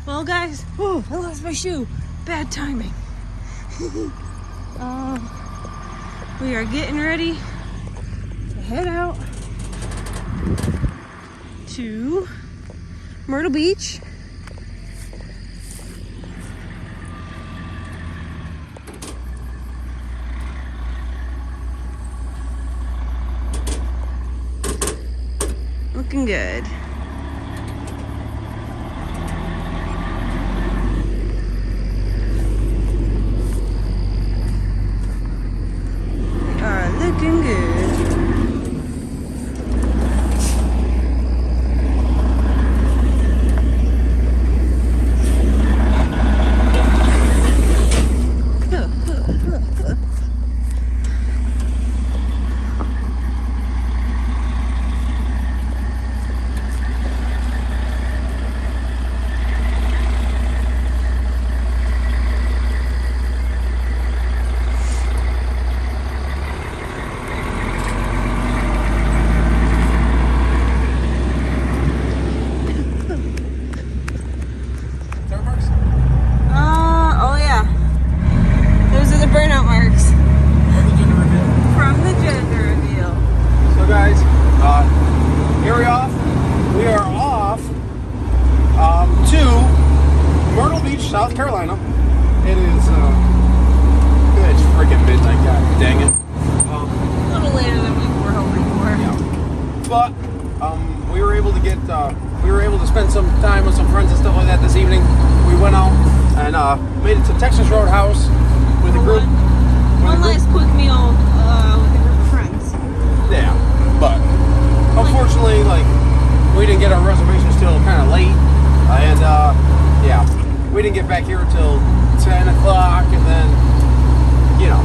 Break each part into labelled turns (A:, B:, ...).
A: Well, guys, oh, I lost my shoe. Bad timing. We are getting ready to head out to Myrtle Beach. Looking good. Looking good.
B: South Carolina. It is, it's freaking midnight, god dang it.
A: A little later than we were hoping for.
B: Yeah. But, we were able to spend some time with some friends and stuff like that this evening. We went out and, made it to Texas Roadhouse with a group.
A: One last quick meal, with a group of friends.
B: Yeah, but, unfortunately, like, we didn't get our reservations till kind of late. And, yeah. We didn't get back here until 10 o'clock, and then, you know,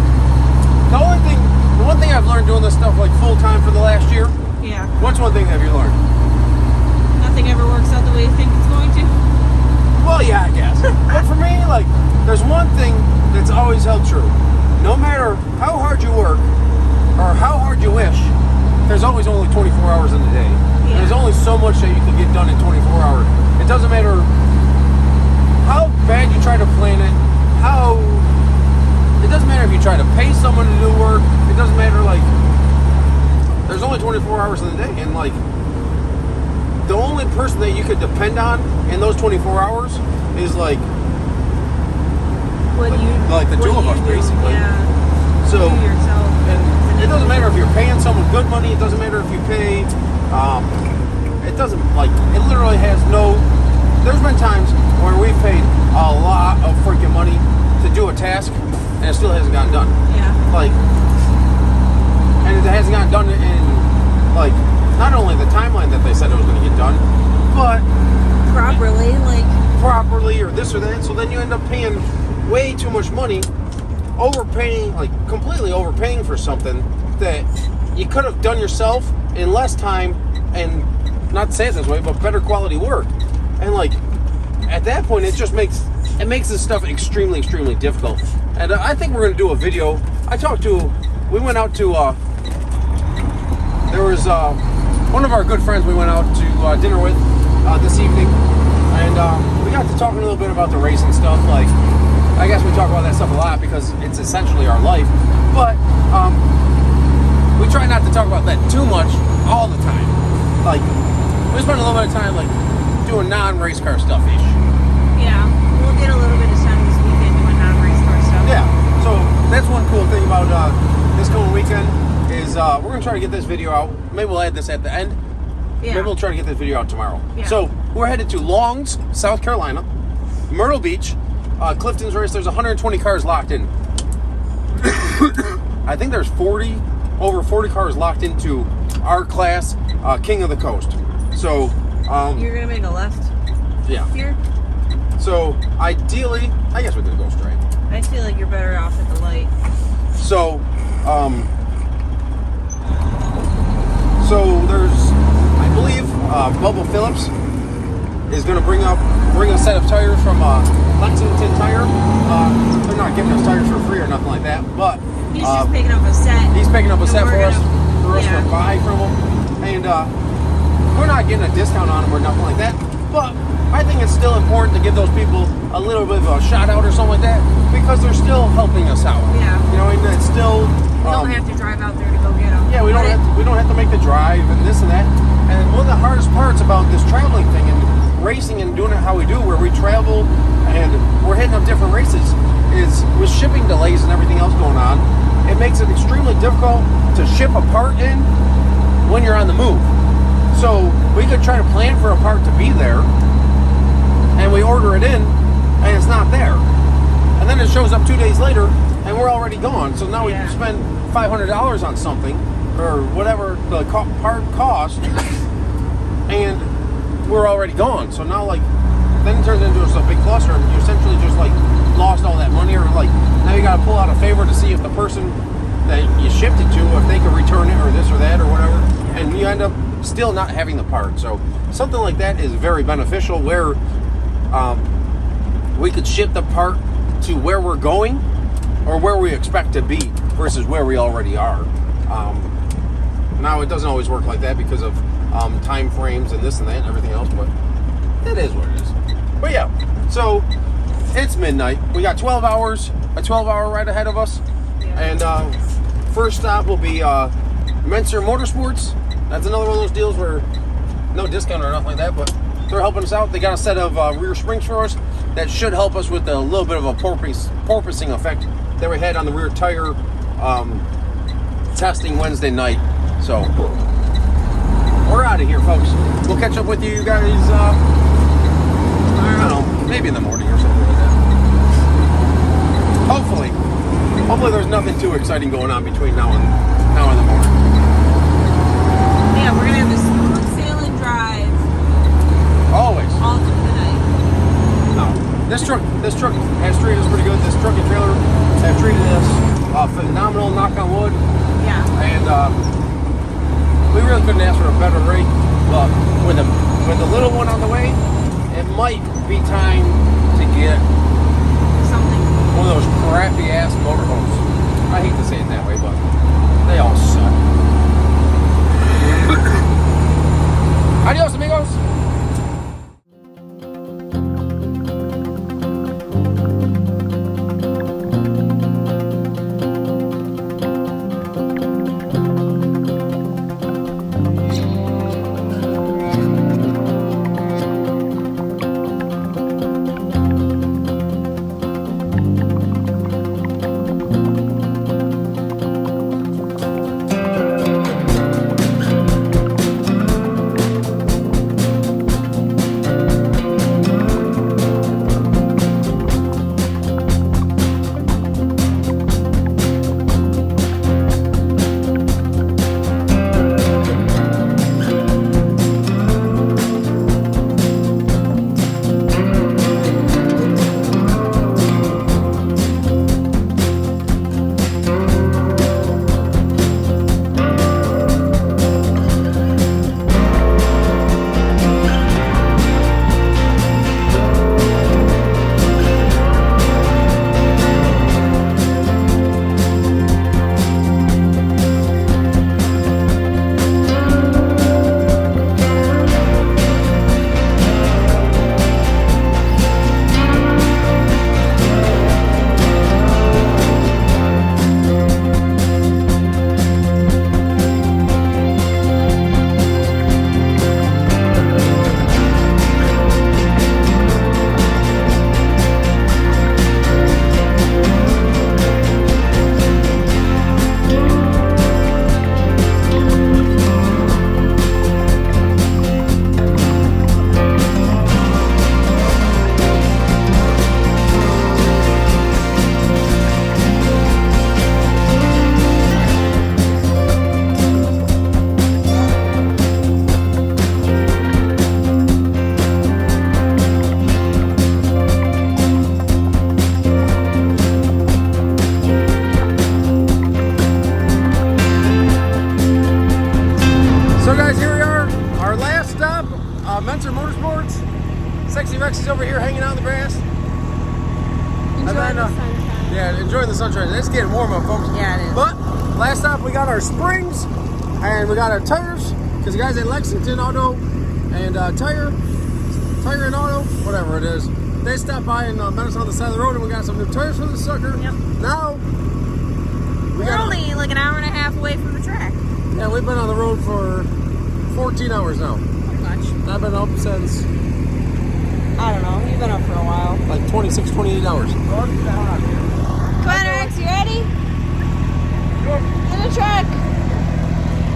B: the one thing I've learned doing this stuff like full time for the last year.
A: Yeah.
B: What's one thing have you learned?
A: Nothing ever works out the way you think it's going to.
B: Well, yeah, I guess. But for me, like, there's one thing that's always held true. No matter how hard you work or how hard you wish, there's always only 24 hours in a day. Yeah. There's only so much that you can get done in 24 hours. It doesn't matter how bad you try to plan it, it doesn't matter if you try to pay someone to do work, it doesn't matter, like, there's only 24 hours in the day, and, like, the only person that you could depend on in those 24 hours is, like, the two of us, basically.
A: Yeah.
B: So,
A: you yourself.
B: And it doesn't matter if you're paying someone good money, it doesn't matter if you pay, it doesn't, like, it literally has no, there's been times where we've paid a lot of freaking money to do a task, and it still hasn't gotten done.
A: Yeah.
B: Like, and it hasn't gotten done in, like, not only the timeline that they said it was going to get done, but properly or this or that. So then you end up paying way too much money, overpaying, like completely overpaying for something that you could have done yourself in less time, and not to say it this way, but better quality work. And like, at that point, it just makes this stuff extremely, extremely difficult. And I think we're going to do a video. We went out to, there was one of our good friends we went out to dinner with this evening. And we got to talking a little bit about the racing stuff. Like, I guess we talk about that stuff a lot because it's essentially our life. But we try not to talk about that too much all the time. Like, we spend a little bit of time, like, doing non-race car stuff-ish.
A: Yeah, we'll get a little bit of sun this weekend doing non-race car stuff.
B: Yeah, so that's one cool thing about this coming weekend is we're going to try to get this video out. Maybe we'll add this at the end. Yeah. Maybe we'll try to get this video out tomorrow. Yeah. So we're headed to Longs, South Carolina, Myrtle Beach, Clifton's race. There's 120 cars locked in. I think there's over 40 cars locked into our class, King of the Coast. So
A: you're gonna make a left.
B: Yeah. Here. So ideally, I guess we're gonna go straight.
A: I feel like you're better off at the light.
B: So, there's, I believe, Bubba Phillips is gonna bring a set of tires from Lexington Tire. They're not giving us tires for free or nothing like that, but
A: he's just picking up a set.
B: He's picking up a set for us to buy from him, and we're not getting a discount on them or nothing like that. But I think it's still important to give those people a little bit of a shout out or something like that, because they're still helping us out.
A: Yeah.
B: You know, and it's still.
A: We don't have to drive out there to go get them.
B: Yeah, we don't have to make the drive and this and that. And one of the hardest parts about this traveling thing and racing and doing it how we do, where we travel and we're hitting up different races, is with shipping delays and everything else going on. It makes it extremely difficult to ship a part in when you're on the move. So we could try to plan for a part to be there, and we order it in, and it's not there. And then it shows up 2 days later, and we're already gone. So now we spend $500 on something, or whatever the part cost, and we're already gone. So now, like, then it turns into a big cluster, and you essentially just, like, lost all that money, or, like, now you got to pull out a favor to see if the person that you shipped it to, if they can return it, or this or that, or whatever, and you end up still not having the part. So something like that is very beneficial, where we could ship the part to where we're going, or where we expect to be, versus where we already are. Now, it doesn't always work like that because of time frames and this and that and everything else, but it is what it is. But yeah, so it's midnight. We got 12 hours, a 12-hour ride ahead of us. And first stop will be Myrtle Motorsports. That's another one of those deals where no discount or nothing like that, but they're helping us out. They got a set of rear springs for us that should help us with a little bit of a porpoising effect that we had on the rear tire testing Wednesday night. So we're out of here, folks. We'll catch up with you guys, I don't know, maybe in the morning or something like that. Hopefully there's nothing too exciting going on between now and the morning.
A: Yeah, we're gonna have a smooth sailing drive.
B: Always.
A: All through the night.
B: No. This truck has treated us pretty good. This truck and trailer have treated us phenomenal, knock on wood.
A: Yeah.
B: And we really couldn't ask for a better rate. But with the little one on the way, it might be time to get
A: Something.
B: one of those crappy ass motorhomes. I hate to say it that way, but they all suck. Adios, amigos. over here hanging out in the grass.
A: Enjoying the sunshine.
B: Yeah, enjoying the sunshine. It's getting warm up, folks.
A: Yeah, it is.
B: But last stop, we got our springs and we got our tires because the guys at Lexington Auto and tire Tire and Auto, whatever it is. They stopped by and met us on the side of the road, and we got some new tires for the sucker.
A: Yep.
B: Now
A: we're only like an hour and a half away from the track.
B: Yeah, we've been on the road for 14 hours now.
A: Pretty much.
B: I've been up since,
A: I don't know. You've been up for a while.
B: like 26, 28 hours.
A: Come on, Rex. You ready? In the truck.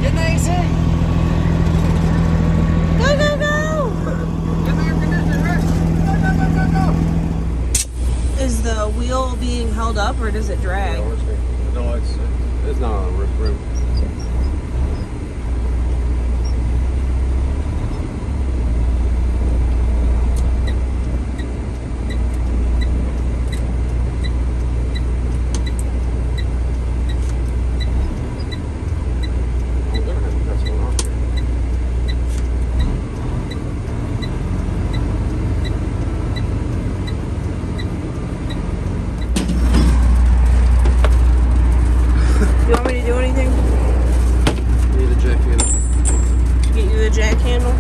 B: Get the AC.
A: Go, go, go.
B: Get the air conditioning, Rex. Go, go, go, go, go.
A: Is the wheel being held up or does it drag?
B: No, it's not on the rim.
A: You want me to do anything?
B: Need a jack handle.
A: Get you the jack handle?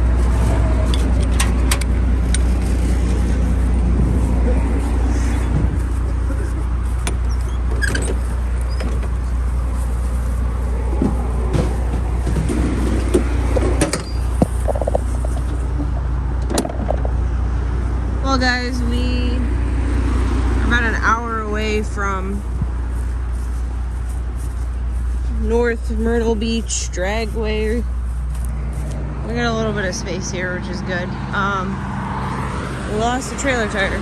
A: Well, guys, we are about an hour away from North Myrtle Beach Dragway. We got a little bit of space here, which is good. We lost the trailer tire.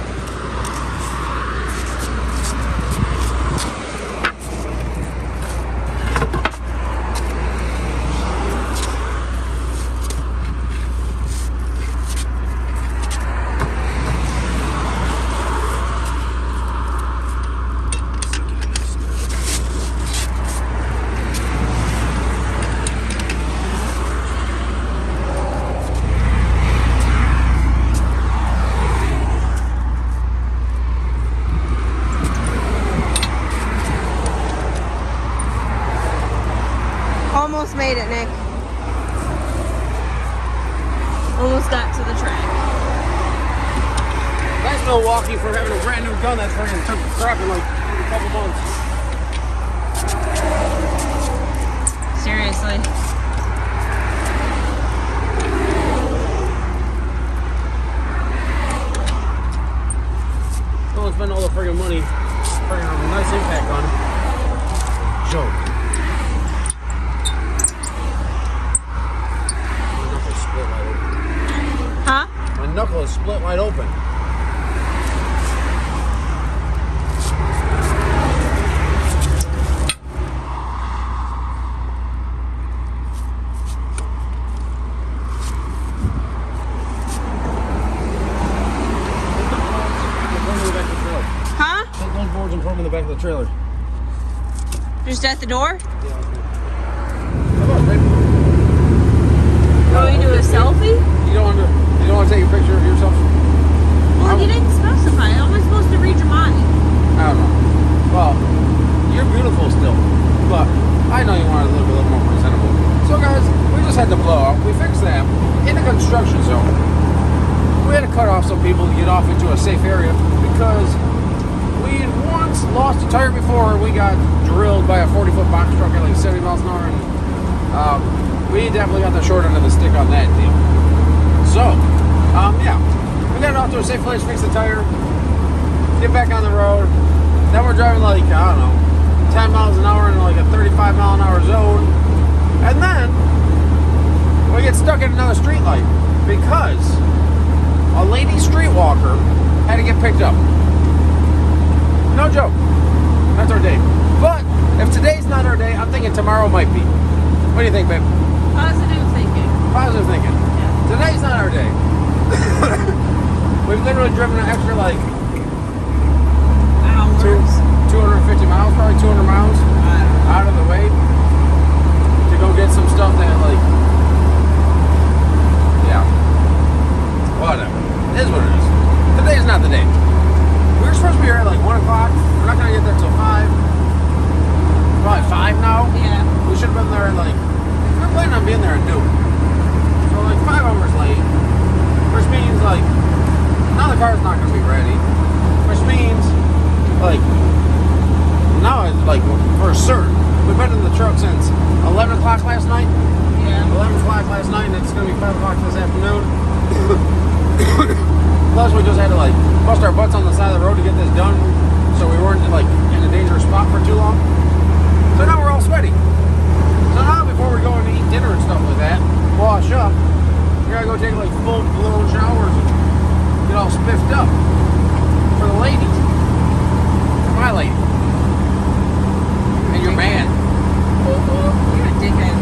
A: Almost made it, Nick. Almost got to the track.
B: Thanks, Milwaukee, for having a brand new gun that's freaking took a crap in like a couple months.
A: Seriously.
B: Don't spend all the friggin' money. Friggin' a nice impact on it. Joke.
A: Huh?
B: My knuckle is split wide open.
A: Huh?
B: Take those boards and throw them in the back of the trailer.
A: Just at the door?
B: Yeah. Come on, baby.
A: Want me to do a selfie?
B: You don't want to take a picture of yourself?
A: Well, you didn't specify. How am I supposed to read your mind?
B: I don't know. Well, you're beautiful still, but I know you want to look a little more presentable. So guys, we just had the blowout. We fixed that in a construction zone. We had to cut off some people to get off into a safe area because we had once lost a tire before we got drilled by a 40-foot box truck at like 70 miles an hour, and we definitely got the short end of the stick on that deal. So, yeah, we got it off to a safe place, fix the tire, get back on the road. Then we're driving like, I don't know, 10 miles an hour in like a 35 mile an hour zone. And then we get stuck at another street light because a lady streetwalker had to get picked up. No joke. That's our day. But if today's not our day, I'm thinking tomorrow might be. What do you think, babe?
A: Positive thinking.
B: Positive thinking.
A: Yeah.
B: Today's not our day. We've literally driven an extra like
A: Hours.
B: 250 miles, probably 200 miles out of the way to go get some stuff that like, yeah, whatever. It is what it is. Today's not the day. We were supposed to be here at like 1 o'clock. We're not going to get there till 5. Probably 5 now.
A: Yeah.
B: We should have been there at like, we were planning on being there at noon. So like 5 hours late, which means like like, now it's like, for certain, we've been in the truck since 11 o'clock last night.
A: Yeah.
B: 11 o'clock last night, and it's going to be 5 o'clock this afternoon. Plus, we just had to, like, bust our butts on the side of the road to get this done, so we weren't, like, in a dangerous spot for too long. So now we're all sweaty. So now, before we go and eat dinner and stuff like that, wash up, we gotta go take, like, full blown showers and get all spiffed up for the ladies. For my lady. And your man.
A: You're a dickhead.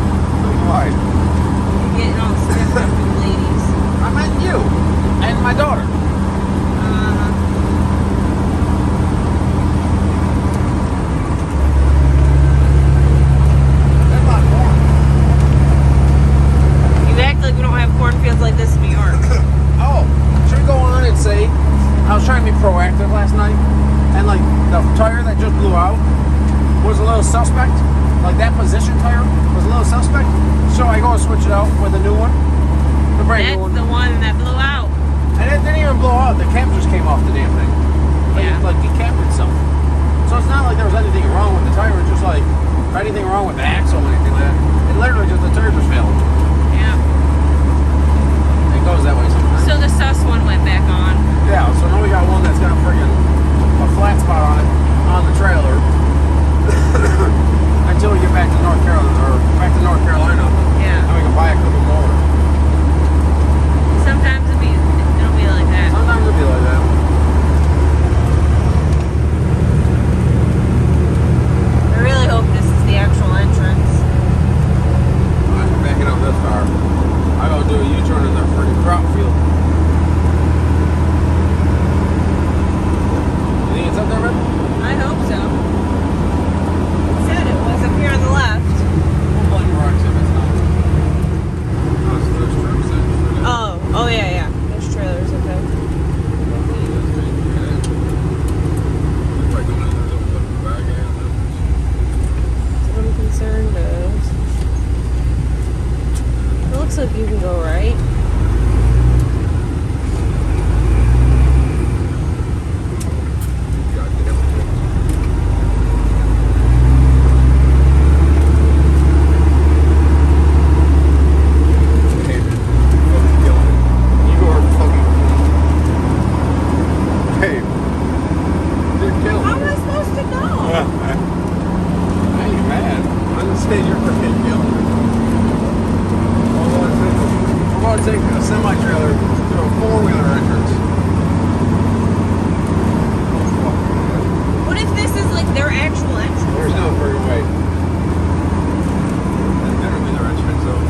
B: Why?
A: You're getting all stiff up with the ladies.
B: I meant you and my daughter. That's not corn.
A: You act like we don't have cornfields like this in New York.
B: Oh, should we go on and say I was trying to be proactive last night, and like the tire that just blew out was a little suspect. Like that position tire was a little suspect. So I go and switch it out with a new one. The brand new one.
A: That's the one that blew out.
B: And it didn't even blow out. The cap just came off the damn thing. Like,
A: Yeah.
B: like decapped itself. So it's not like there was anything wrong with the tire. It's just like anything wrong with the axle or anything like that. It literally just the tire just failed.
A: Yeah.
B: It goes that way sometimes.
A: So the sus one went back on.
B: Yeah. So now we got one that's got a friggin' a flat spot on it on the trailer until we get back to North Carolina
A: Yeah.
B: And we can buy a couple more.
A: Sometimes it'll be like that.
B: Sometimes it'll be like that.
A: I really hope this is the actual entrance.
B: I'm backing up this car. I gotta do a U-turn in the freaking crop field. You think it's up there, man?
A: I hope so. It said it was up here on the left.
B: We'll blame rocks if it's not. Oh, so there's trucks there.
A: Oh yeah. There's trailers, okay. What I'm concerned is, it looks like you can go right. How am I supposed to know?
B: I ain't mad. I'm just saying you're freaking killing it. We're going to take a semi-trailer to a four-wheeler entrance.
A: What if this is like their actual entrance?
B: There's no freaking way. That's better be their entrance, though.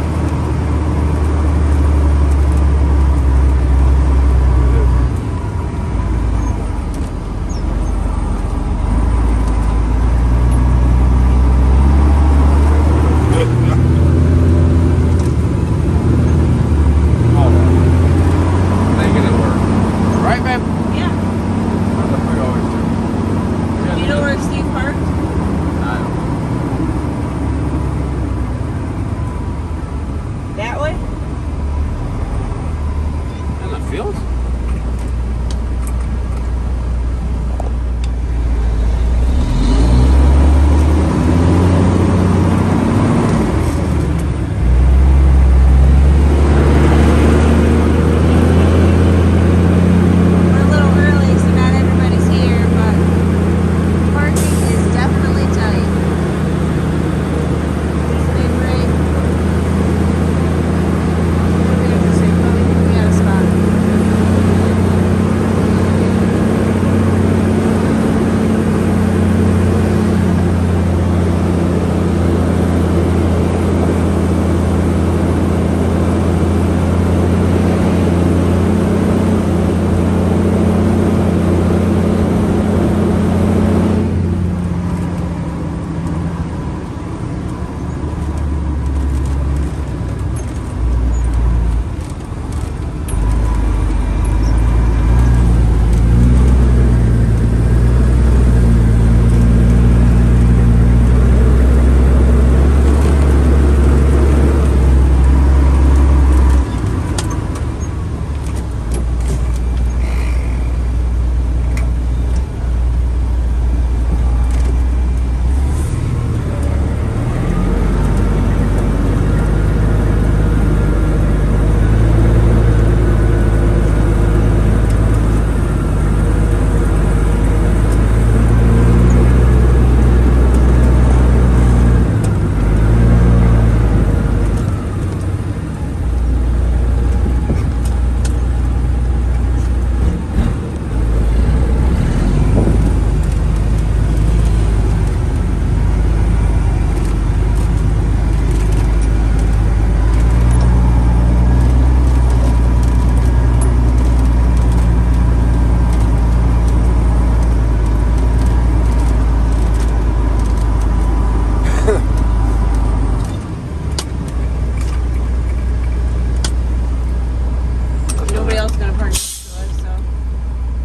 A: just gonna park next to us, so.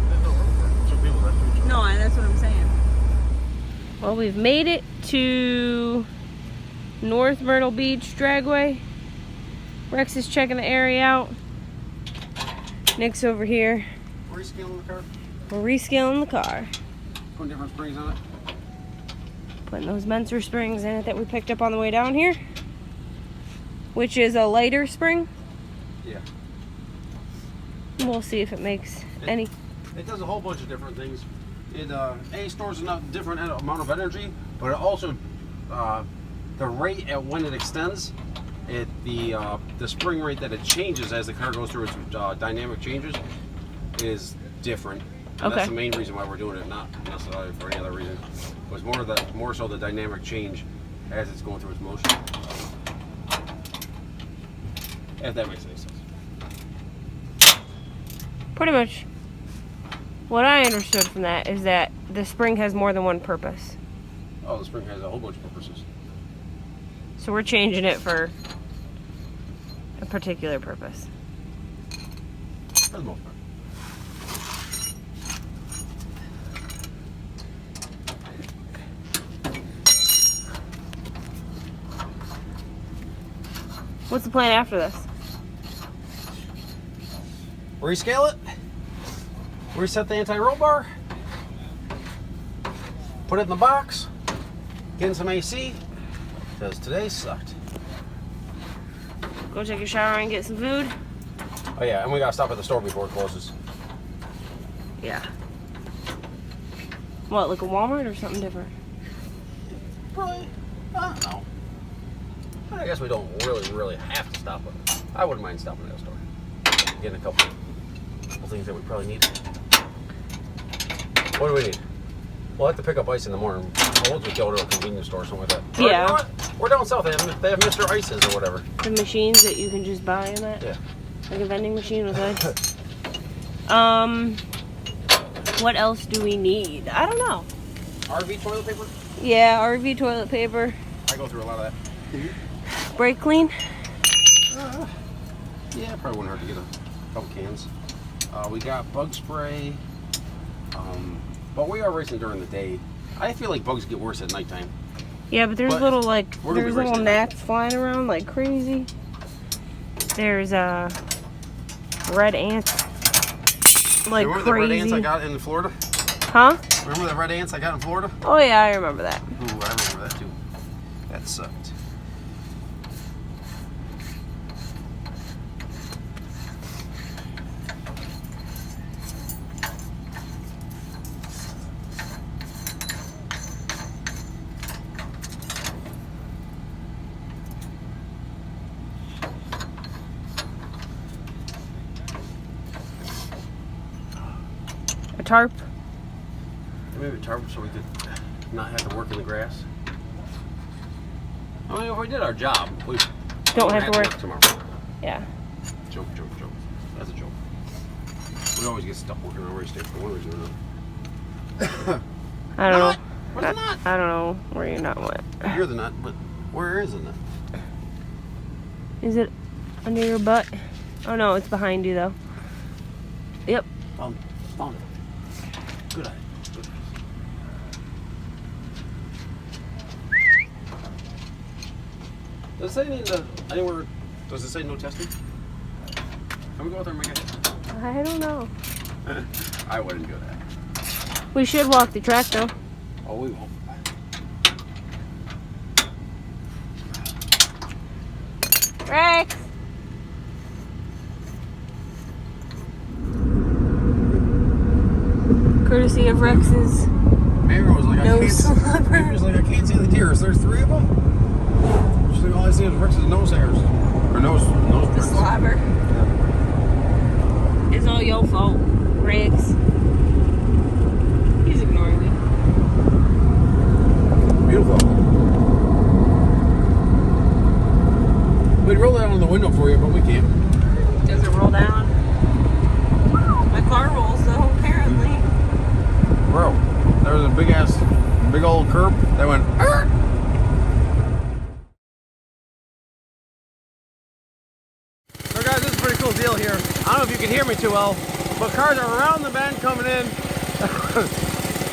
B: There's no room for two people next to each other.
A: No, that's what I'm saying. Well, we've made it to North Myrtle Beach Dragway. Rex is checking the area out. Nick's over here.
B: Rescaling the car?
A: We're rescaling the car.
B: Putting different springs on it?
A: Putting those Mentor springs in it that we picked up on the way down here. Which is a lighter spring.
B: Yeah.
A: We'll see if it makes any.
B: It does a whole bunch of different things. It stores a different amount of energy, but it also the rate at when it extends, the spring rate that it changes as the car goes through its dynamic changes is different. And
A: Okay.
B: That's the main reason why we're doing it, not necessarily for any other reason. It was more so the dynamic change as it's going through its motion. If that makes any sense.
A: Pretty much. What I understood from that is that the spring has more than one purpose.
B: Oh, the spring has a whole bunch of purposes.
A: So we're changing it for a particular purpose.
B: For the most part.
A: What's the plan after this?
B: Rescale it, reset the anti-roll bar, put it in the box, get in some AC, because today sucked.
A: Go take a shower and get some food?
B: Oh yeah, and we gotta stop at the store before it closes.
A: Yeah. What, like a Walmart or something different?
B: Probably, I don't know. I guess we don't really have to stop it. I wouldn't mind stopping at the store. Getting a couple things that we probably need. What do we need? We'll have to pick up ice in the morning. We'll just go to a convenience store or something like that. Or,
A: Yeah.
B: you know what? We're down south. They have Mr. Ices or whatever.
A: The machines that you can just buy in that?
B: Yeah.
A: Like a vending machine with ice? What else do we need? I don't know.
B: RV toilet paper?
A: Yeah, RV toilet paper.
B: I go through a lot of that.
A: Brake clean?
B: Yeah, probably wouldn't hurt to get a couple cans. We got bug spray. But we are racing during the day. I feel like bugs get worse at nighttime.
A: Yeah, but there's
B: But
A: little like
B: we're gonna
A: there's
B: be
A: little
B: racing
A: gnats flying around like crazy. There's red ants like
B: Remember the red ants I
A: crazy.
B: got in Florida?
A: Huh?
B: Remember the red ants I got in Florida?
A: Oh yeah, I remember that.
B: Ooh, I remember that too. That sucked.
A: A tarp.
B: Maybe a tarp so we could not have to work in the grass. I mean, if we did our job, we
A: Don't have to work.
B: tomorrow.
A: Yeah.
B: Joke. That's a joke. We always get stuck working on race day for one reason or another.
A: I don't know.
B: Where's the nut?
A: I don't know where your nut went.
B: You're the nut, but where is the nut?
A: Is it under your butt? Oh no, it's behind you though. Yep.
B: Found it. Good eye. Good. Does it say anywhere? Does it say no testing? Can we go out there and make it?
A: I don't know.
B: I wouldn't do that.
A: We should walk the track though.
B: Oh, we won't.
A: Rex! Courtesy of Rex's
B: Mary was like,
A: nose
B: Mary was like, I can't see the deers. There's 3 of them. She's like, all I see is Rex's nose hairs. Or nose bricks.
A: slobber. It's all your fault, Rex. He's ignoring me.
B: Beautiful. We'd roll that on the window for you, but we can't.
A: Does it roll down? My car rolls though, apparently.
B: Bro, there was a big old curb that went. Arr! So guys, this is a pretty cool deal here. I don't know if you can hear me too well. But cars are around the bend coming in.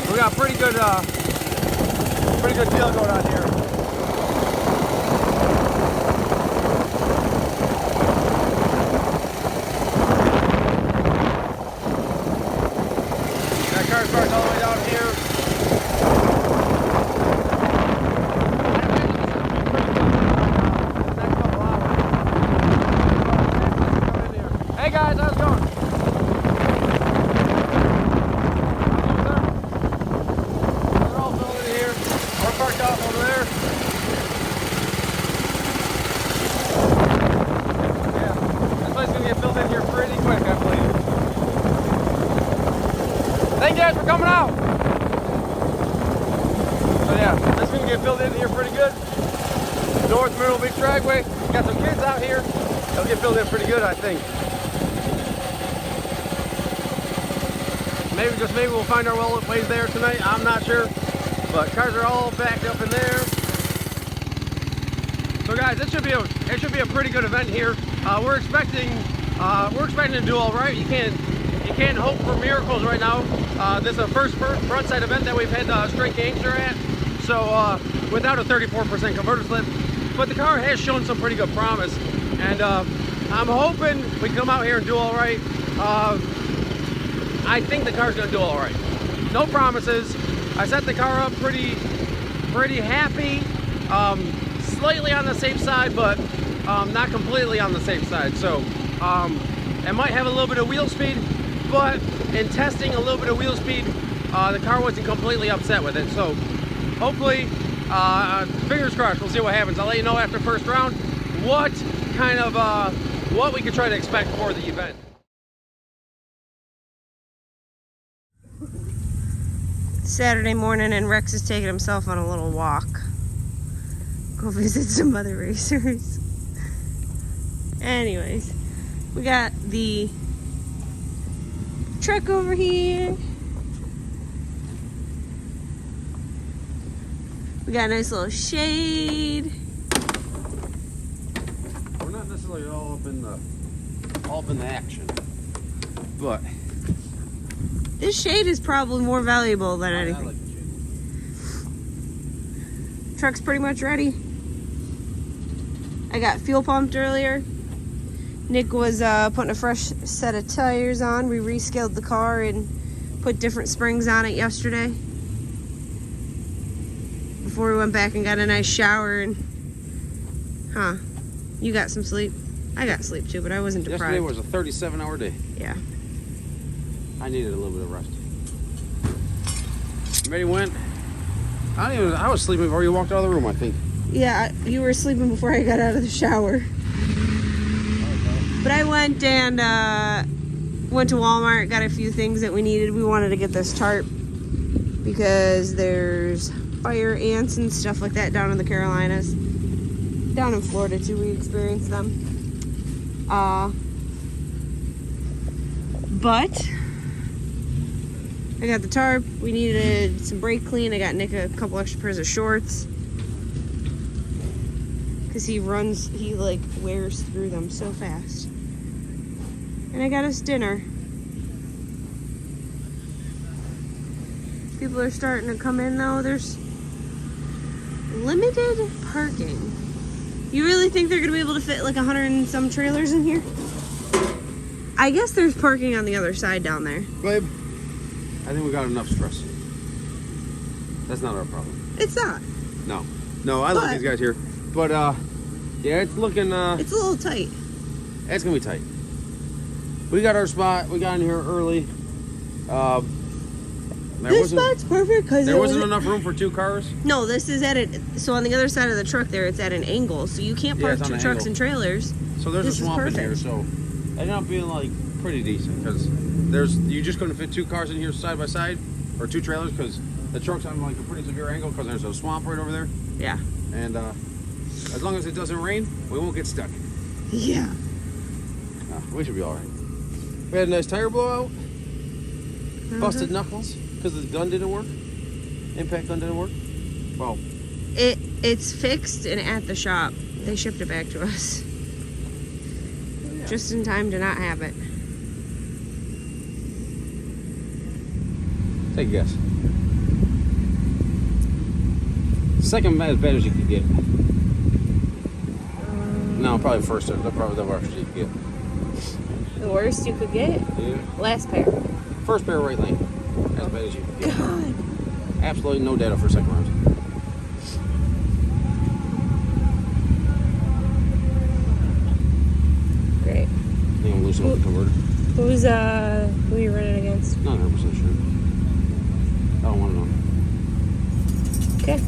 B: We got pretty good deal going on here. That car starts all the way down here. Hey guys, how's it going? They're all filled in here. We're parked off over there. Yeah, this place is gonna get filled in here pretty quick, I believe. Thank you guys for coming out. So yeah, this is gonna get filled in here pretty good. North Myrtle Beach driveway. Got some kids out here. They'll get filled in pretty good, I think. Maybe we'll find our ways there tonight. I'm not sure, but cars are all backed up in there. So guys, it should be a pretty good event here. We're expecting to do all right. You can't hope for miracles right now. This is the first Roadside event that we've had straight gangster at. So without a 34% converter slip, but the car has shown some pretty good promise, and I'm hoping we come out here and do all right. I think the car's gonna do all right. No promises. I set the car up pretty happy. Slightly on the safe side, but not completely on the safe side. So it might have a little bit of wheel speed, but in testing a little bit of wheel speed, the car wasn't completely upset with it. So hopefully, fingers crossed, we'll see what happens. I'll let you know after first round what we could try to expect for the event.
A: Saturday morning, and Rex is taking himself on a little walk. Go visit some other racers. Anyways, we got the truck over here. We got a nice little shade.
B: We're not necessarily all up in the action, but
A: this shade is probably more valuable than anything.
B: I like the shade.
A: Truck's pretty much ready. I got fuel pumped earlier. Nick was putting a fresh set of tires on. We rescaled the car and put different springs on it yesterday. Before we went back and got a nice shower and... You got some sleep? I got sleep too, but I wasn't deprived.
B: Yesterday was a 37-hour day.
A: Yeah.
B: I needed a little bit of rest. Maddy went. I was sleeping before you walked out of the room, I think.
A: Yeah, you were sleeping before I got out of the shower. But I went and went to Walmart, got a few things that we needed. We wanted to get this tarp because there's fire ants and stuff like that down in the Carolinas. Down in Florida too, we experienced them. But I got the tarp. We needed some brake clean. I got Nick a couple extra pairs of shorts because he like wears through them so fast. And I got us dinner. People are starting to come in though. There's limited parking. You really think they're gonna be able to fit like 100 and some trailers in here? I guess there's parking on the other side down there.
B: Babe, I think we got enough stress. That's not our problem.
A: It's not.
B: No, I love these guys here. But yeah, it's looking
A: it's a little tight.
B: It's gonna be tight. We got our spot. We got in here early.
A: This spot's perfect because
B: there wasn't enough room for two cars.
A: No, this is at it. So on the other side of the truck there, it's at an angle, so you can't park two trucks and trailers.
B: So there's a swamp in here, so it ended up being like pretty decent because you just couldn't fit two cars in here side by side or two trailers because the truck's on like a pretty severe angle because there's a swamp right over there.
A: Yeah.
B: And as long as it doesn't rain, we won't get stuck.
A: Yeah.
B: We should be all right. We had a nice tire blowout. Busted knuckles because the gun didn't work. Impact gun didn't work. Well,
A: it's fixed and at the shop. They shipped it back to us. Yeah. Just in time to not have it.
B: Take a guess. Second as bad as you could get. No, probably first. Probably the worst you could get.
A: The worst you could get?
B: Yeah.
A: Last pair.
B: First pair right lane. As bad as you could get.
A: God.
B: Absolutely no data for second rounds.
A: Great.
B: I think I'm losing with the converter.
A: Who are you running against?
B: Not 100% sure. I don't want to know.
A: Okay.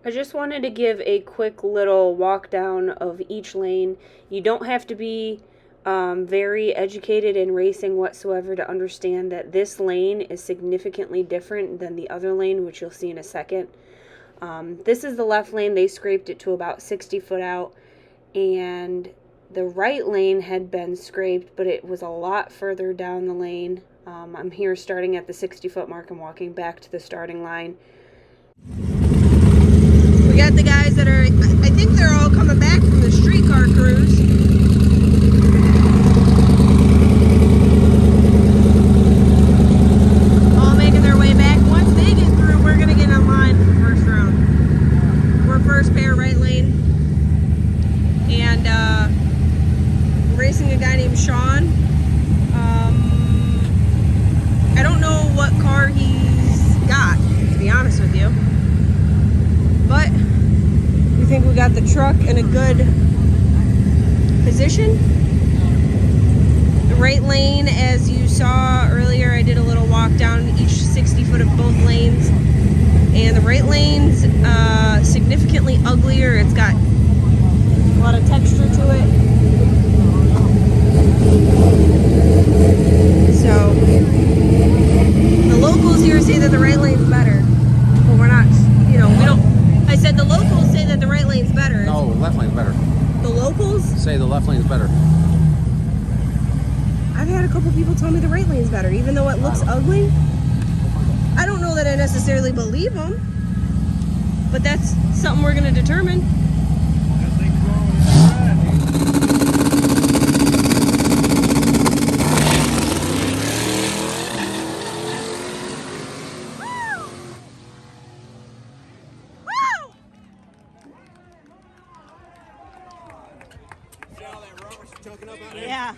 A: I just wanted to give a quick little walk down of each lane. You don't have to be very educated in racing whatsoever to understand that this lane is significantly different than the other lane, which you'll see in a second. This is the left lane. They scraped it to about 60 foot out, and the right lane had been scraped, but it was a lot further down the lane. I'm here starting at the 60 foot mark and walking back to the starting line. We got the guys that are, I think they're all coming back from the streetcar cruise. All making their way back. Once they get through, we're going to get in line for the first round. We're first pair right lane. And we're racing a guy named Sean. I don't know what car he's got, to be honest with you. But we think we got the truck in a good position. The right lane, as you saw earlier, I did a little walk down each 60 foot of both lanes. And the right lane's significantly uglier. It's got a lot of texture to it. So, the locals here say that the right lane's better. But we're not, we don't. I said the locals say that the right lane's better.
B: No, left lane's better.
A: The locals?
B: Say the left lane's better.
A: I've had a couple people tell me the right lane's better, even though it looks ugly. I don't know that I necessarily believe them, but that's something we're going to determine. Yeah.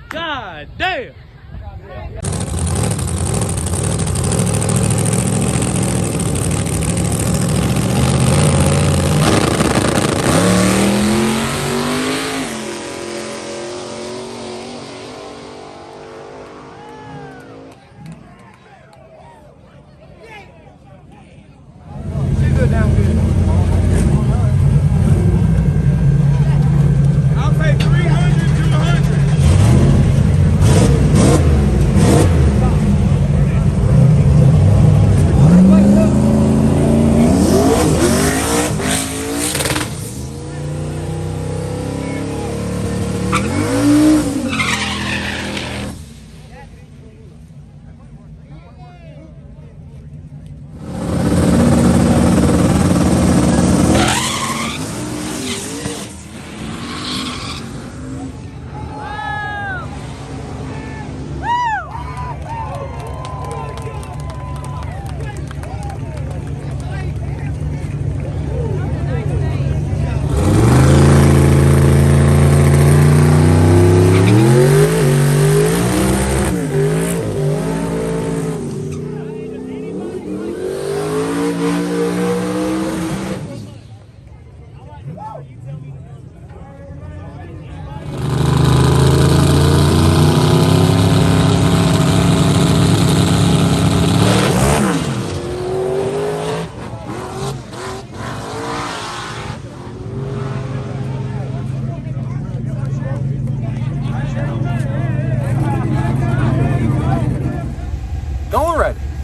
C: God damn! I'll pay 300 to
B: 'em.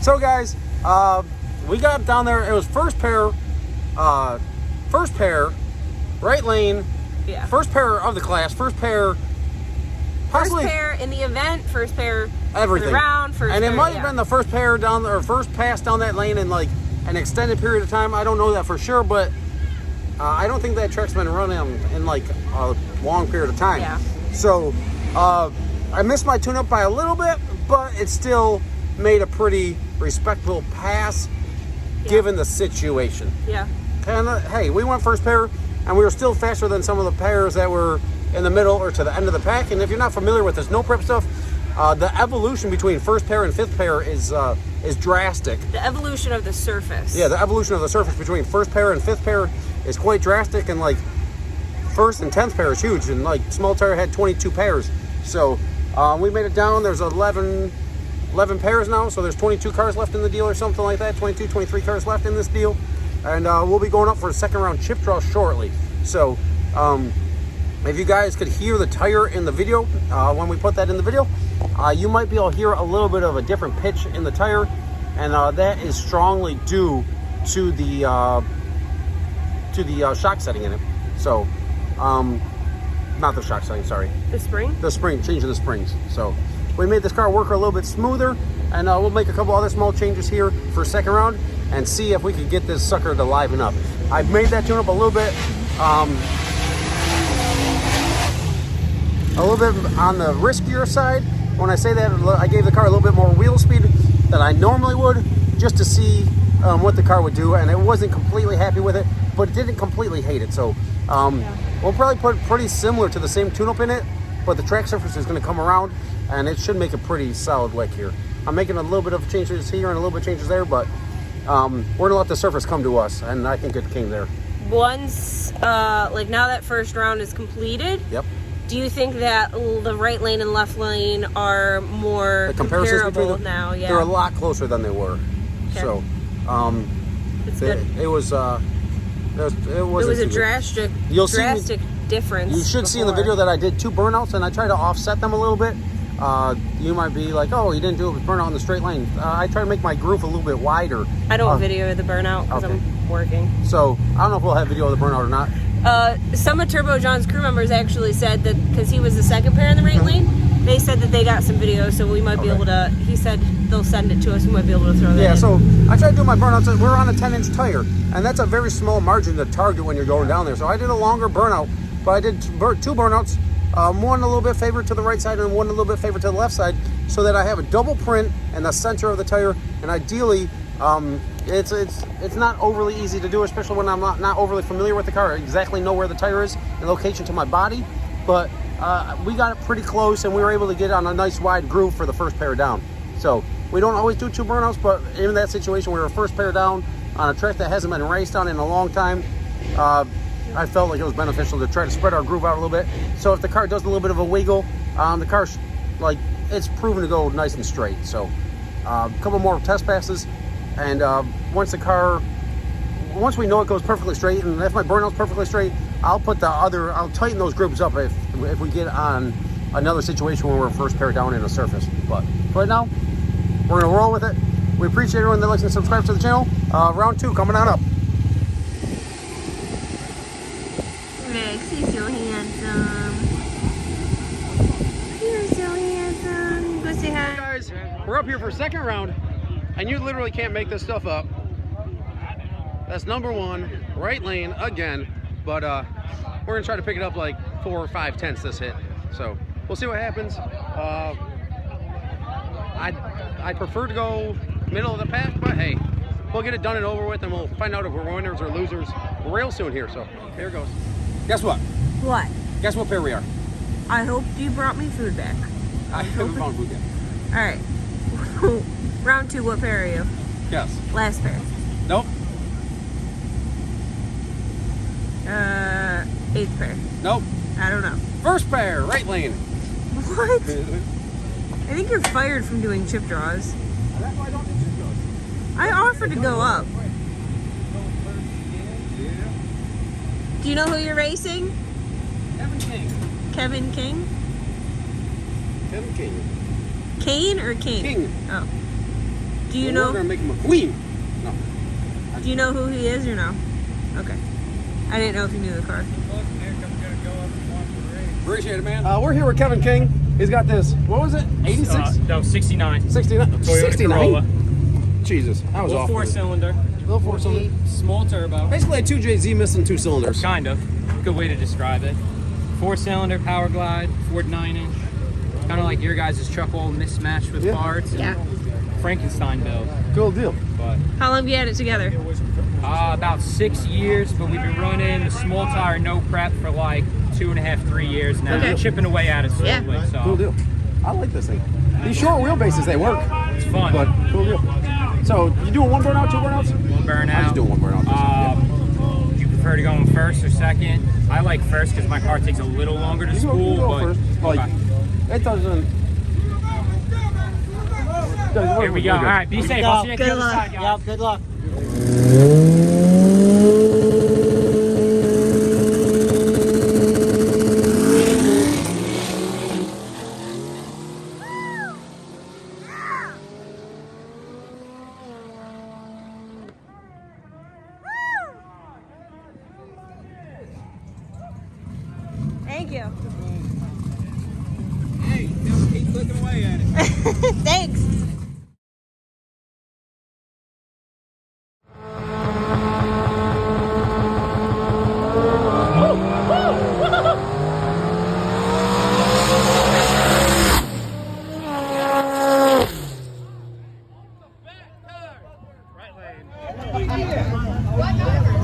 B: So guys, we got down there. It was first pair, right lane,
A: Yeah.
B: first pair of the class, first pair, possibly
A: First pair in the event, first pair
B: everything.
A: for the round, first
B: and it
A: pair,
B: might have been the first pair down there, or first pass down that lane in like an extended period of time. I don't know that for sure, but I don't think that track's been running in like a long period of time.
A: Yeah.
B: So I missed my tune-up by a little bit, but it still made a pretty respectable pass given the situation.
A: Yeah.
B: And hey, we went first pair, and we were still faster than some of the pairs that were in the middle or to the end of the pack. And if you're not familiar with this no prep stuff, the evolution between first pair and fifth pair is drastic.
A: The evolution of the surface.
B: Yeah, the evolution of the surface between first pair and fifth pair is quite drastic, and like first and 10th pair is huge, and like small tire had 22 pairs. So we made it down. There's 11 pairs now, so there's 22 cars left in the deal or something like that. 22, 23 cars left in this deal, and we'll be going up for a second round chip draw shortly. So if you guys could hear the tire in the video when we put that in the video, you might be able to hear a little bit of a different pitch in the tire, and that is strongly due to the shock setting in it. So not the shock setting, sorry.
A: The spring?
B: The spring, changing the springs. So we made this car work a little bit smoother, and we'll make a couple other small changes here for second round and see if we can get this sucker to liven up. I've made that tune up a little bit on the riskier side. When I say that, I gave the car a little bit more wheel speed than I normally would, just to see what the car would do, and it wasn't completely happy with it, but it didn't completely hate it. So we'll probably put pretty similar to the same tune-up in it, but the track surface is going to come around, and it should make a pretty solid lick here. I'm making a little bit of changes here and a little bit of changes there, but we're going to let the surface come to us, and I think it came there.
A: Once, like now that first round is completed,
B: Yep.
A: do you think that the right lane and left lane are more
B: The comparisons between
A: comparable
B: them, they're a
A: now? Yeah.
B: lot closer than they were.
A: Okay.
B: So
A: It's good.
B: it was
A: It was a drastic difference.
B: You should see in the video that I did 2 burnouts, and I tried to offset them a little bit. You might be like, oh, you didn't do a burnout in the straight lane. I tried to make my groove a little bit wider.
A: I don't video the burnout because
B: okay.
A: I'm working.
B: So I don't know if we'll have video of the burnout or not.
A: Some of Turbo John's crew members actually said that because he was the second pair in the right lane, they said that they got some video, so we might be able to. He said they'll send it to us. We might be able to throw that in.
B: So I tried to do my burnouts. We're on a 10-inch tire, and that's a very small margin to target when you're going down there. So I did a longer burnout, but I did 2 burnouts. One a little bit favored to the right side and one a little bit favored to the left side, so that I have a double print in the center of the tire. And ideally, it's not overly easy to do, especially when I'm not overly familiar with the car. I exactly know where the tire is in location to my body, but we got it pretty close, and we were able to get on a nice wide groove for the first pair down. So we don't always do 2 burnouts, but in that situation, we were first pair down on a track that hasn't been raced on in a long time. I felt like it was beneficial to try to spread our groove out a little bit. So if the car does a little bit of a wiggle, the car's like, it's proven to go nice and straight. So a couple more test passes, and once we know it goes perfectly straight, and if my burnout's perfectly straight, I'll tighten those grooves up if we get on another situation where we're first pair down in a surface. But right now, we're gonna roll with it. We appreciate everyone that likes and subscribes to the channel. Round 2 coming on up.
A: Rex, you're so handsome. You're so handsome. Go say hi.
B: Guys, we're up here for second round, and you literally can't make this stuff up. That's number 1, right lane again, but we're gonna try to pick it up like 4 or 5 tenths this hit. So we'll see what happens. I prefer to go middle of the pack, but hey, we'll get it done and over with, and we'll find out if we're winners or losers real soon here. So here it goes. Guess what?
A: What?
B: Guess what pair we are?
A: I hope you brought me food back.
B: I haven't found food yet.
A: All right. Round 2, what pair are you?
B: Yes.
A: Last pair.
B: Nope.
A: 8th pair.
B: Nope.
A: I don't know.
B: First pair, right lane.
A: What? I think you're fired from doing chip draws.
B: That's why I don't do chip draws.
A: I offered to go up. Do you know who you're racing?
B: Kevin King.
A: Kevin King?
B: Kevin King.
A: Kane or King?
B: King.
A: Oh. Do you
B: We're
A: know?
B: gonna make him a queen. No.
A: Do you know who he is or no? Okay. I didn't know if you knew the car.
B: Appreciate it, man. We're here with Kevin King. He's got this. What was it? 86?
C: No, 69.
B: 69.
C: Toyota
B: 69.
C: Corolla.
B: Jesus, that was
C: Little
B: awful.
C: 4-cylinder.
B: Little 4-cylinder.
C: Small turbo.
B: Basically a 2JZ missing 2 cylinders.
C: Kind of. Good way to describe it. 4-cylinder power glide, Ford 9-inch. Kind of like your guys' truck, all mismatched with parts. And Frankenstein build.
B: Cool deal.
C: But
A: How long have you had it together?
C: about 6 years, but we've been running the small tire, no prep for like 2.5, 3 years now.
A: Okay.
C: Chipping away at it slowly.
A: Yeah.
C: So
B: Cool deal. I like this thing. These short wheelbases, they work.
C: it's fun.
B: But cool deal. So, you doing 1 burnout, 2 burnouts?
C: One burnout.
B: I'm just doing 1 burnout.
C: Do you prefer to go in first or second? I like first because my car takes a little longer to
B: You
C: school.
B: go
C: but
B: first. Like,
C: okay.
B: it doesn't.
C: Here we go. All right, be safe. I'll see you at the
A: Good
C: other
A: luck.
C: side, guys.
D: Yep, good luck.
A: Thank you.
D: Hey, keep clicking away at it.
A: Thanks.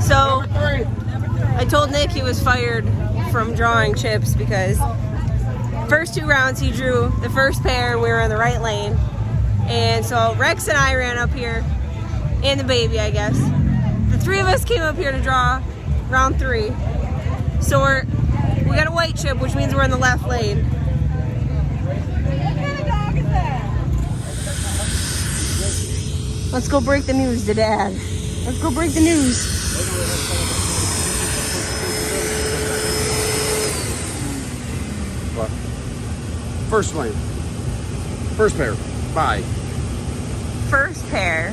A: So, I told Nick he was fired from drawing chips because first 2 rounds he drew the first pair and we were in the right lane. And so Rex and I ran up here, and the baby, I guess. The 3 of us came up here to draw round 3. So we got a white chip, which means we're in the left lane. Let's go break the news to Dad. Let's go break the news.
B: What? First lane. First pair. Bye.
A: First pair,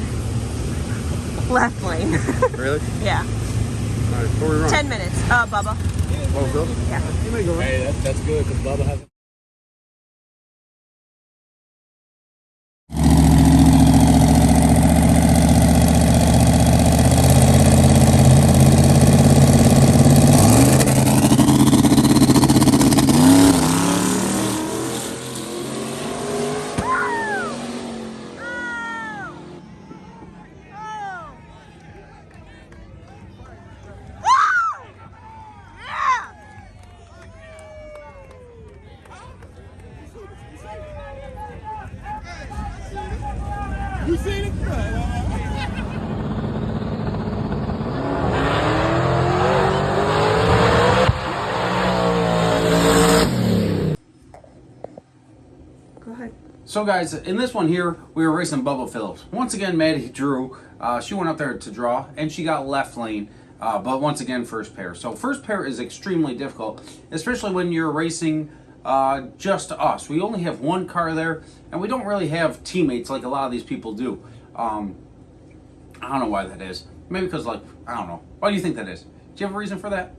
A: left lane.
B: Really?
A: Yeah.
B: All right, where we run?
A: 10 minutes. Bubba.
B: Oh, Bill?
A: Yeah.
B: You may go.
C: Hey, that's good because Bubba hasn't.
D: You seen it?
A: Go ahead.
B: So guys, in this one here, we were racing Bubba Phillips. Once again, Maddy drew. She went up there to draw, and she got left lane. But once again, first pair. So first pair is extremely difficult, especially when you're racing just us. We only have 1 car there, and we don't really have teammates like a lot of these people do. I don't know why that is. Maybe because, like, I don't know. Why do you think that is? Do you have a reason for that?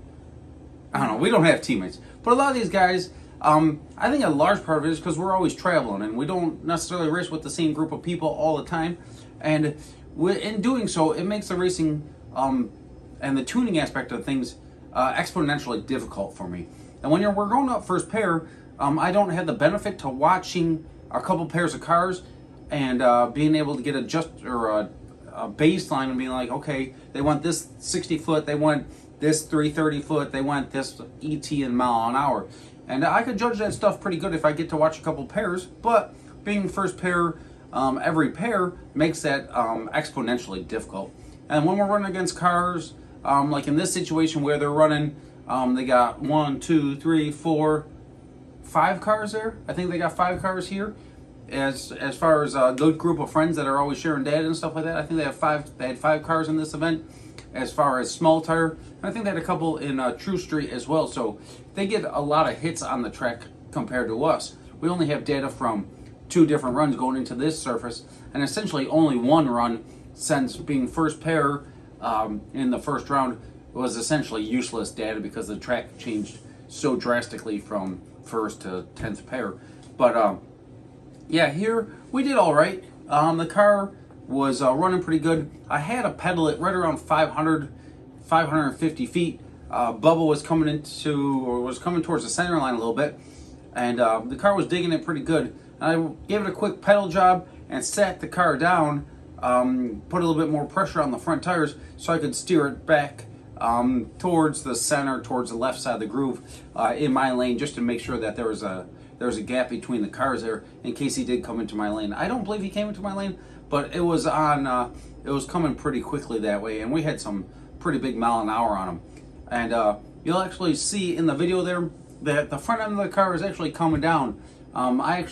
B: I don't know. We don't have teammates. But a lot of these guys, I think a large part of it is because we're always traveling, and we don't necessarily race with the same group of people all the time. And in doing so, it makes the racing and the tuning aspect of things exponentially difficult for me. And when we're going up first pair, I don't have the benefit to watching a couple pairs of cars and being able to get a baseline and being like, okay, they want this 60 foot, they want this 330 foot, they want this ET in mile an hour. And I could judge that stuff pretty good if I get to watch a couple pairs, but being first pair, every pair makes that exponentially difficult. And when we're running against cars, like in this situation where they're running, they got 1, 2, 3, 4, 5 cars there. I think they got 5 cars here. As far as a good group of friends that are always sharing data and stuff like that, I think they have 5. They had 5 cars in this event. As far as small tire, and I think they had a couple in True Street as well. So they get a lot of hits on the track compared to us. We only have data from 2 different runs going into this surface, and essentially only 1 run since being first pair in the first round was essentially useless data because the track changed so drastically from first to 10th pair. But yeah, here we did all right. The car was running pretty good. I had to pedal it right around 550 feet. Bubba was coming towards the center line a little bit, and the car was digging it pretty good. And I gave it a quick pedal job and sat the car down, put a little bit more pressure on the front tires so I could steer it back towards the center, towards the left side of the groove in my lane, just to make sure that there was a gap between the cars there in case he did come into my lane. I don't believe he came into my lane, but it was coming pretty quickly that way, and we had some pretty big mile an hour on him. And you'll actually see in the video there that the front end of the car is actually coming down. I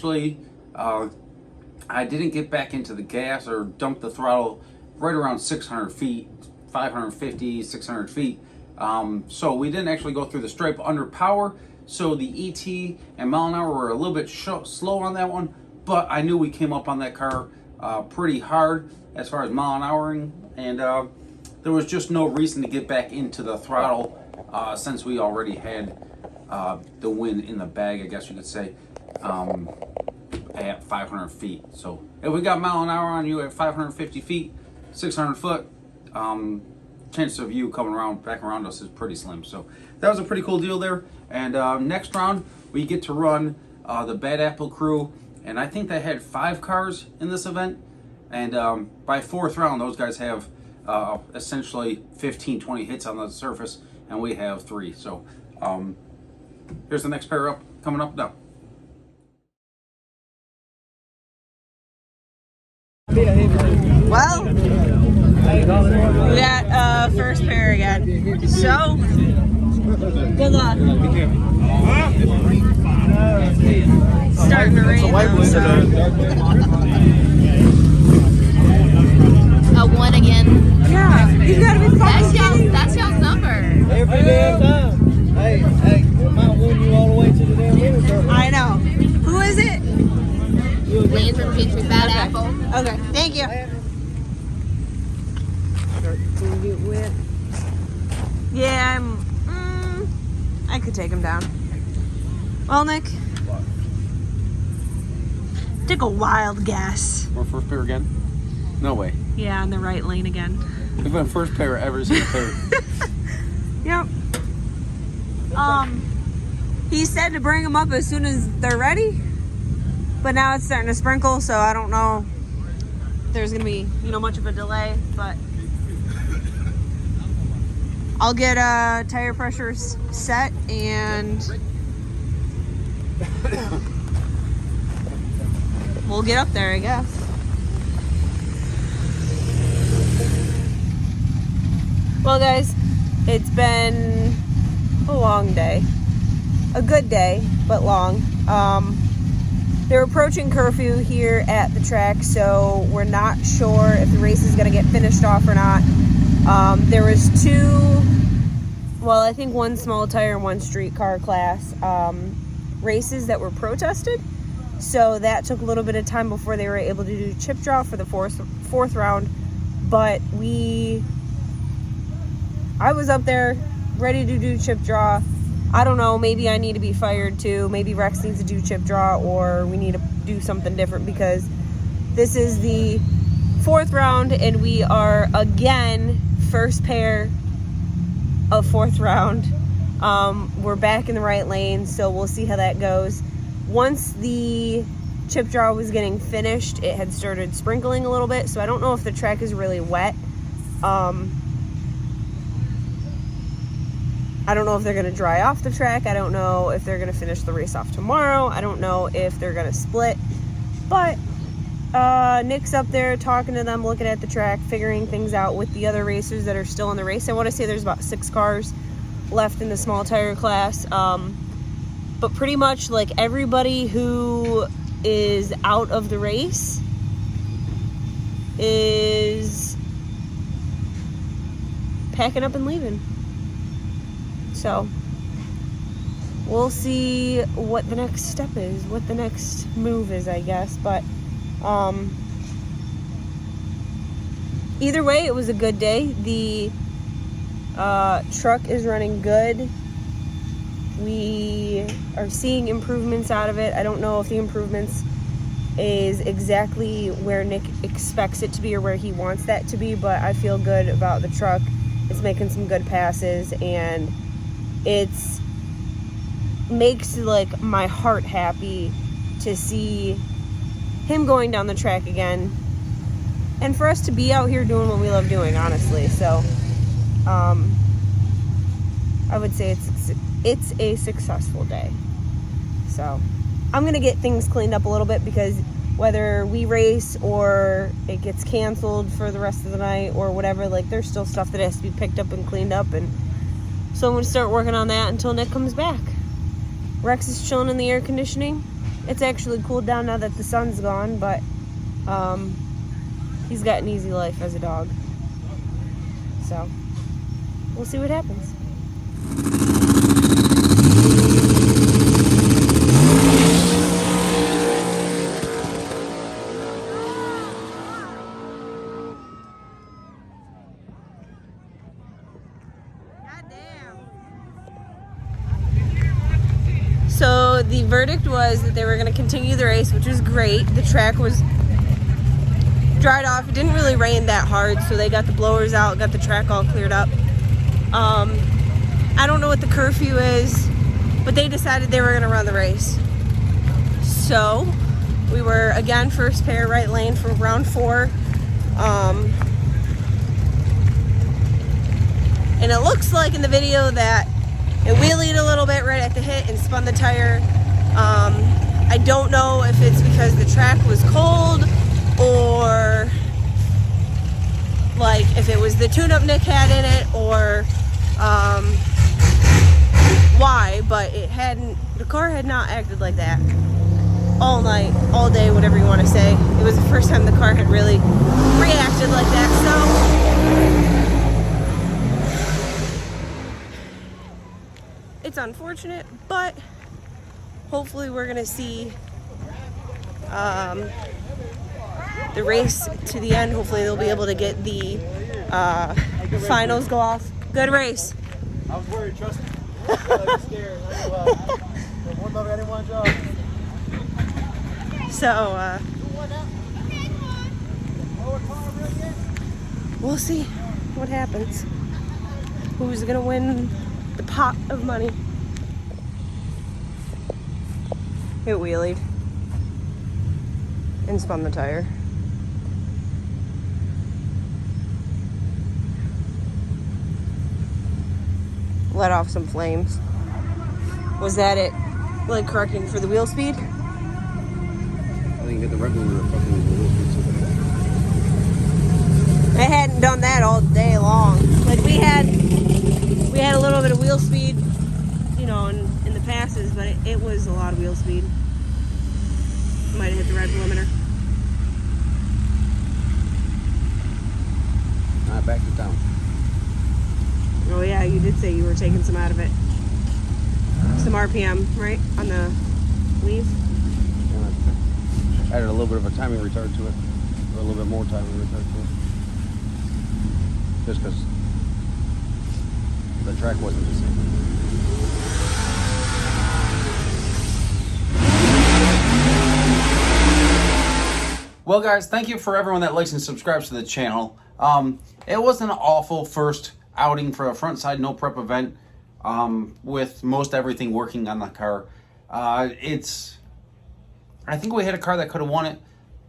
B: didn't get back into the gas or dump the throttle right around 600 feet, 550, 600 feet. So we didn't actually go through the stripe under power. So the ET and mile an hour were a little bit slow on that one, but I knew we came up on that car pretty hard as far as mile an houring, and there was just no reason to get back into the throttle since we already had the win in the bag, I guess you could say, at 500 feet. So if we got mile an hour on you at 550 feet, 600 foot, chance of you coming back around us is pretty slim. So that was a pretty cool deal there. And next round we get to run the Bad Apple crew, and I think they had 5 cars in this event, and by 4th round those guys have essentially 15-20 hits on the surface, and we have 3. So here's the next pair coming up now.
A: Well, we got first pair again. So, good luck. Starting to rain though, so.
E: A 1 again.
A: Yeah, you gotta be fucking.
E: That's y'all's number.
D: Every damn time. Hey, we might win you all the way to the damn river.
A: I know. Who is it?
E: Lands from Petrie, Bad Apple.
A: Okay, thank you. Yeah, I could take him down. Well, Nick, take a wild guess.
B: We're first pair again? No way.
A: Yeah, in the right lane again.
B: We've been first pair every single pair.
A: Yep. He said to bring them up as soon as they're ready, but now it's starting to sprinkle, so I don't know if there's gonna be, much of a delay, but I'll get tire pressures set and we'll get up there, I guess. Well, guys, it's been a long day. A good day, but long. They're approaching curfew here at the track, so we're not sure if the race is going to get finished off or not. There was 2, I think 1 small tire and 1 street car class races that were protested. So that took a little bit of time before they were able to do chip draw for the fourth round. But I was up there ready to do chip draw. I don't know, maybe I need to be fired too. Maybe Rex needs to do chip draw, or we need to do something different, because this is the 4th round and we are again first pair of 4th round. We're back in the right lane, so we'll see how that goes. Once the chip draw was getting finished, it had started sprinkling a little bit, so I don't know if the track is really wet. I don't know if they're going to dry off the track. I don't know if they're going to finish the race off tomorrow. I don't know if they're going to split. But Nick's up there talking to them, looking at the track, figuring things out with the other racers that are still in the race. I want to say there's about 6 cars left in the small tire class. But pretty much like everybody who is out of the race is packing up and leaving. So we'll see what the next step is, what the next move is, I guess. But either way, it was a good day. The truck is running good. We are seeing improvements out of it. I don't know if the improvements is exactly where Nick expects it to be or where he wants that to be, but I feel good about the truck. It's making some good passes, and it's makes like my heart happy to see him going down the track again, and for us to be out here doing what we love doing, honestly. So I would say it's a successful day. So I'm gonna get things cleaned up a little bit, because whether we race or it gets canceled for the rest of the night or whatever, like there's still stuff that has to be picked up and cleaned up, and so I'm gonna start working on that until Nick comes back. Rex is chilling in the air conditioning. It's actually cooled down now that the sun's gone, but he's got an easy life as a dog. So we'll see what happens. So the verdict was that they were going to continue the race, which was great. The track was dried off. It didn't really rain that hard, so they got the blowers out, got the track all cleared up. I don't know what the curfew is, but they decided they were going to run the race. So we were, again, first pair right lane for round 4. And it looks like in the video that it wheelied a little bit right at the hit and spun the tire. I don't know if it's because the track was cold or like if it was the tune-up Nick had in it or why, but the car had not acted like that all night, all day, whatever you want to say. It was the first time the car had really reacted like that, so it's unfortunate, but hopefully we're gonna see the race to the end. Hopefully they'll be able to get the finals go off. Good race.
D: I was worried, trust me. I was scared. I didn't want to jump.
A: So we'll see what happens. Who's gonna win the pot of money? It wheelied and spun the tire. Let off some flames. Was that it? Like correcting for the wheel speed?
B: I think get the regular fucking wheel speed.
A: I hadn't done that all day long. Like we had a little bit of wheel speed, you know, in the passes, but it was a lot of wheel speed. Might have hit the red limiter.
B: I backed it down.
A: Oh yeah, you did say you were taking some out of it. Some RPM, right? On the leaf?
B: Added a little bit of a timing retard to it. Or a little bit more timing retard to it. Just because the track wasn't the same. Well guys, thank you for everyone that likes and subscribes to the channel. It was an awful first outing for a front side no prep event, with most everything working on the car. I think we had a car that could have won it,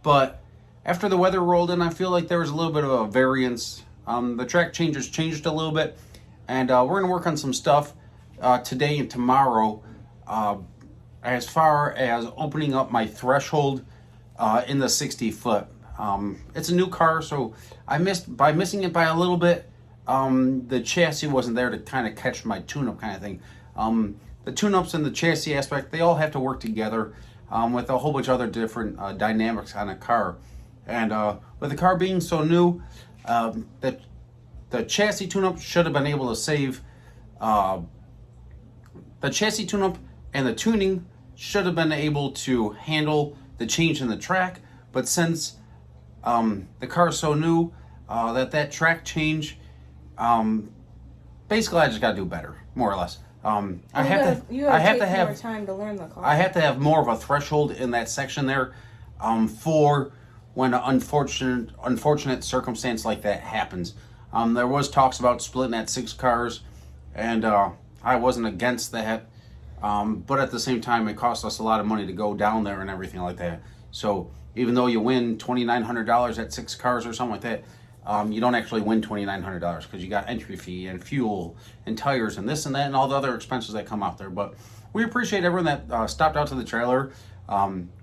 B: but after the weather rolled in, I feel like there was a little bit of a variance. The track changes changed a little bit, and we're going to work on some stuff today and tomorrow as far as opening up my threshold in the 60 foot. It's a new car, so by missing it by a little bit, the chassis wasn't there to kind of catch my tune-up kind of thing. The tune-ups and the chassis aspect, they all have to work together with a whole bunch of other different dynamics on a car. And with the car being so new, the chassis tune-up should have been able to save the chassis tune-up, and the tuning should have been able to handle the change in the track. But since the car is so new, that track change, basically I just got to do better, more or less. I have to have
A: more time to learn the car.
B: I have to have more of a threshold in that section there, for when an unfortunate circumstance like that happens. There was talks about splitting at 6 cars, and I wasn't against that. But at the same time, it cost us a lot of money to go down there and everything like that. So even though you win $2,900 at 6 cars or something like that, you don't actually win $2,900 because you got entry fee and fuel and tires and this and that and all the other expenses that come out there. But we appreciate everyone that stopped out to the trailer,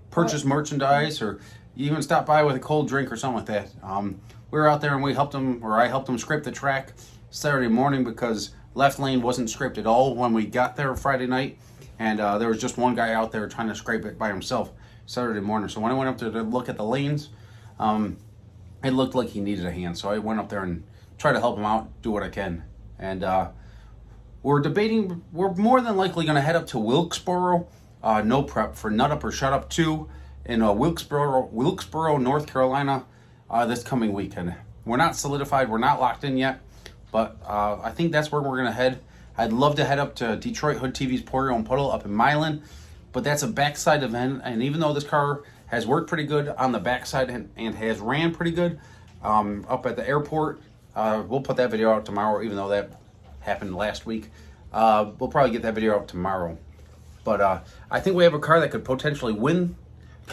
B: purchased merchandise, or even stopped by with a cold drink or something like that. We were out there and we helped them, or I helped them scrape the track Saturday morning because left lane wasn't scraped at all when we got there Friday night. And there was just one guy out there trying to scrape it by himself Saturday morning. So when I went up there to look at the lanes, it looked like he needed a hand. So I went up there and tried to help him out, do what I can. And we're debating, we're more than likely going to head up to Wilkesboro, no prep, for Nut Up or Shut Up 2 in Wilkesboro, North Carolina, this coming weekend. We're not solidified, we're not locked in yet, but I think that's where we're going to head. I'd love to head up to Detroit Hood TV's Pour Your Own Puddle up in Milan, but that's a backside event, and even though this car has worked pretty good on the backside and has ran pretty good up at the airport, we'll put that video out tomorrow, even though that happened last week. We'll probably get that video out tomorrow. But I think we have a car that could potentially win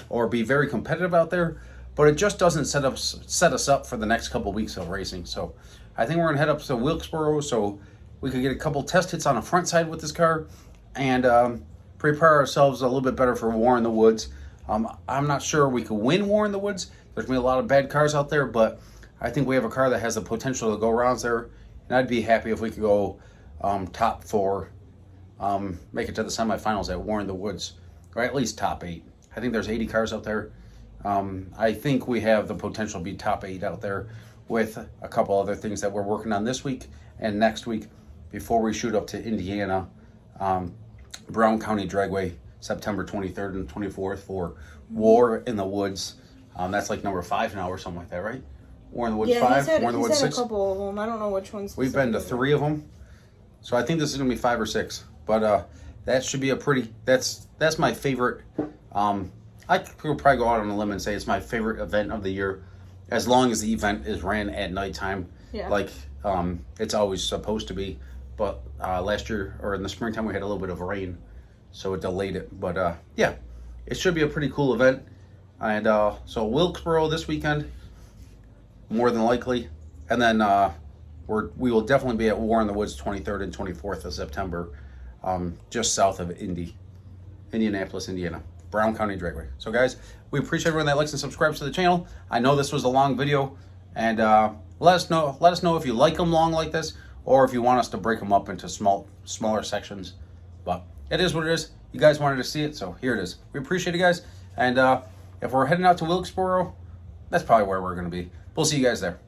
B: or be very competitive out there, but it just doesn't set us up for the next couple weeks of racing. So I think we're going to head up to Wilkesboro so we could get a couple test hits on the front side with this car and prepare ourselves a little bit better for War in the Woods. I'm not sure we could win War in the Woods. There's going to be a lot of bad cars out there, but I think we have a car that has the potential to go rounds there, and I'd be happy if we could go top 4, make it to the semifinals at War in the Woods, or at least top 8. I think there's 80 cars out there. I think we have the potential to be top 8 out there with a couple other things that we're working on this week and next week before we shoot up to Indiana, Brown County Dragway, September 23rd and 24th for War in the Woods. That's like number 5 now or something like that, right? War in the Woods 5, War in the Woods 6.
A: A couple of them. I don't know which ones.
B: We've been to 3 of them, so I think this is going to be 5 or 6. But that should be a pretty. That's my favorite. I could probably go out on a limb and say it's my favorite event of the year, as long as the event is ran at nighttime, like it's always supposed to be. But last year, or in the springtime, we had a little bit of rain, so it delayed it. But yeah, it should be a pretty cool event. And so Wilkesboro this weekend, more than likely. And then we will definitely be at War in the Woods 23rd and 24th of September, just south of Indianapolis, Indiana. Brown County Dragway. So guys, we appreciate everyone that likes and subscribes to the channel. I know this was a long video, and let us know if you like them long like this, or if you want us to break them up into smaller sections. But it is what it is. You guys wanted to see it, so here it is. We appreciate it, guys. And if we're heading out to Wilkesboro, that's probably where we're going to be. We'll see you guys there.